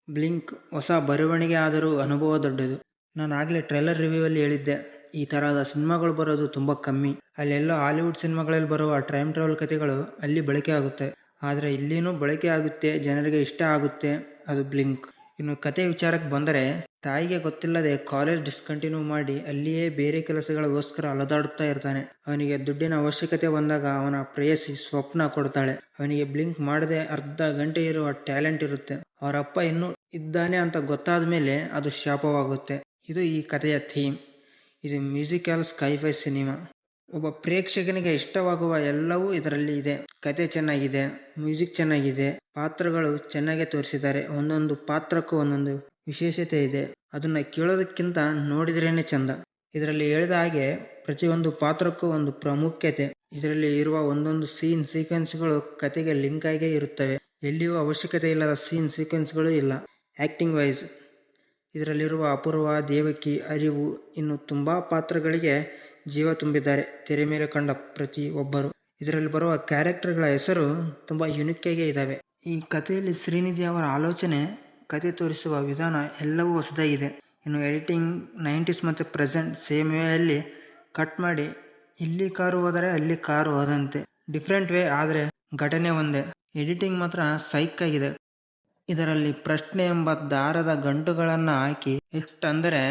Blink ಹೊಸ ಬರವಣಿಗೆ ಆದರೂ ಅನುಭವ ದೊಡ್ಡದು. ನಾನು ಆಗಲೇ ಟ್ರೈಲರ್ ರಿವ್ಯೂವಲ್ಲಿ ಹೇಳಿದ್ದೆ, ಈ ಥರದ ಸಿನಿಮಾಗಳು ಬರೋದು ತುಂಬ ಕಮ್ಮಿ. ಅಲ್ಲೆಲ್ಲೋ ಹಾಲಿವುಡ್ ಸಿನಿಮಾಗಳಲ್ಲಿ ಬರುವ ಟೈಮ್ ಟ್ರಾವೆಲ್ ಕಥೆಗಳು ಅಲ್ಲಿ ಬಳಕೆ ಆಗುತ್ತೆ. ಆದರೆ ಇಲ್ಲಿನೂ ಬಳಕೆ ಆಗುತ್ತೆ, ಜನರಿಗೆ ಇಷ್ಟ ಆಗುತ್ತೆ. ಅದು ಬ್ಲಿಂಕ್. ಇನ್ನು ಕತೆ ವಿಚಾರಕ್ಕೆ ಬಂದರೆ, ತಾಯಿಗೆ ಗೊತ್ತಿಲ್ಲದೆ ಕಾಲೇಜ್ ಡಿಸ್ಕಂಟಿನ್ಯೂ ಮಾಡಿ ಅಲ್ಲಿಯೇ ಬೇರೆ ಕೆಲಸಗಳಿಗೋಸ್ಕರ ಅಲೆದಾಡುತ್ತಾ ಇರ್ತಾನೆ. ಅವನಿಗೆ ದುಡ್ಡಿನ ಅವಶ್ಯಕತೆ ಬಂದಾಗ ಅವನ ಪ್ರೇಯಸಿ ಸ್ವಪ್ನ ಕೊಡ್ತಾಳೆ. ಅವನಿಗೆ ಬ್ಲಿಂಕ್ ಮಾಡದೆ ಅರ್ಧ ಗಂಟೆ ಇರುವ ಟ್ಯಾಲೆಂಟ್ ಇರುತ್ತೆ. ಅವರಪ್ಪ ಇನ್ನೂ ಇದ್ದಾನೆ ಅಂತ ಗೊತ್ತಾದ ಮೇಲೆ ಅದು ಶಾಪವಾಗುತ್ತೆ. ಇದು ಈ ಕಥೆಯ ಥೀಮ್. ಇದು ಮ್ಯೂಸಿಕಲ್ ಸ್ಕೈಫೈ ಸಿನಿಮಾ. ಒಬ್ಬ ಪ್ರೇಕ್ಷಕನಿಗೆ ಇಷ್ಟವಾಗುವ ಎಲ್ಲವೂ ಇದರಲ್ಲಿ ಇದೆ. ಕತೆ ಚೆನ್ನಾಗಿದೆ, ಮ್ಯೂಸಿಕ್ ಚೆನ್ನಾಗಿದೆ, ಪಾತ್ರಗಳು ಚೆನ್ನಾಗಿ ತೋರಿಸಿದ್ದಾರೆ. ಒಂದೊಂದು ಪಾತ್ರಕ್ಕೂ ಒಂದೊಂದು ವಿಶೇಷತೆ ಇದೆ. ಅದನ್ನ ಕೇಳೋದಕ್ಕಿಂತ ನೋಡಿದ್ರೇನೆ ಚಂದ. ಇದರಲ್ಲಿ ಹೇಳಿದ ಹಾಗೆ ಪ್ರತಿಯೊಂದು ಪಾತ್ರಕ್ಕೂ ಒಂದು ಪ್ರಾಮುಖ್ಯತೆ. ಇದರಲ್ಲಿ ಇರುವ ಒಂದೊಂದು ಸೀನ್ ಸೀಕ್ವೆನ್ಸ್ಗಳು ಕತೆಗೆ ಲಿಂಕ್ ಆಗೇ ಇರುತ್ತವೆ. ಎಲ್ಲಿಯೂ ಅವಶ್ಯಕತೆ ಇಲ್ಲದ ಸೀನ್ ಸೀಕ್ವೆನ್ಸ್ಗಳು ಇಲ್ಲ. ಆ್ಯಕ್ಟಿಂಗ್ ವೈಸ್ ಇದರಲ್ಲಿರುವ ಅಪೂರ್ವ, ದೇವಕಿ, ಅರಿವು ಇನ್ನು ತುಂಬ ಪಾತ್ರಗಳಿಗೆ ಜೀವ ತುಂಬಿದ್ದಾರೆ. ತೆರೆ ಮೇಲೆ ಕಂಡ ಪ್ರತಿ ಒಬ್ಬರು. ಇದರಲ್ಲಿ ಬರುವ ಕ್ಯಾರೆಕ್ಟರ್ಗಳ ಹೆಸರು ತುಂಬ ಯುನಿಕ್ಕಾಗೇ ಇದ್ದಾವೆ. ಈ ಕಥೆಯಲ್ಲಿ ಶ್ರೀನಿಧಿ ಅವರ ಆಲೋಚನೆ, ಕತೆ ತೋರಿಸುವ ವಿಧಾನ ಎಲ್ಲವೂ ಹೊಸದಾಗಿದೆ. ಇನ್ನು ಎಡಿಟಿಂಗ್ 90s ಮತ್ತು ಪ್ರೆಸೆಂಟ್ ಸೇಮ್ ವೇಯಲ್ಲಿ ಕಟ್ ಮಾಡಿ ಇಲ್ಲಿ ಕಾರು ಹೋದರೆ ಅಲ್ಲಿ ಕಾರು ಹೋದಂತೆ ಡಿಫ್ರೆಂಟ್ ವೇ, ಆದರೆ ಘಟನೆ ಒಂದೇ. ಎಡಿಟಿಂಗ್ ಮಾತ್ರ ಸೈಕ್ ಆಗಿದೆ. ಇದರಲ್ಲಿ ಪ್ರಶ್ನೆ ಎಂಬ ದಾರದ ಗಂಟುಗಳನ್ನು ಹಾಕಿ ಎಷ್ಟಂದರೆ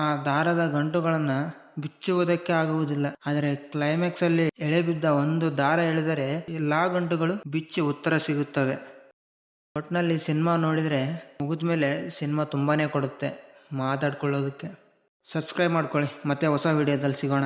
ಆ ದಾರದ ಗಂಟುಗಳನ್ನು ಬಿಚ್ಚುವುದಕ್ಕೆ ಆಗುವುದಿಲ್ಲ. ಆದರೆ ಕ್ಲೈಮ್ಯಾಕ್ಸ್ ಅಲ್ಲಿ ಎಳೆಬಿದ್ದ ಒಂದು ದಾರ ಎಳೆದರೆ ಎಲ್ಲಾ ಗಂಟುಗಳು ಬಿಚ್ಚಿ ಉತ್ತರ ಸಿಗುತ್ತವೆ. ಒಟ್ನಲ್ಲಿ ಸಿನಿಮಾ ನೋಡಿದರೆ ಮುಗಿದ್ಮೇಲೆ ಸಿನಿಮಾ ತುಂಬಾನೇ ಕೊಡುತ್ತೆ ಮಾತಾಡ್ಕೊಳ್ಳೋದಕ್ಕೆ. ಸಬ್ಸ್ಕ್ರೈಬ್ ಮಾಡ್ಕೊಳ್ಳಿ, ಮತ್ತೆ ಹೊಸ ವಿಡಿಯೋದಲ್ಲಿ ಸಿಗೋಣ.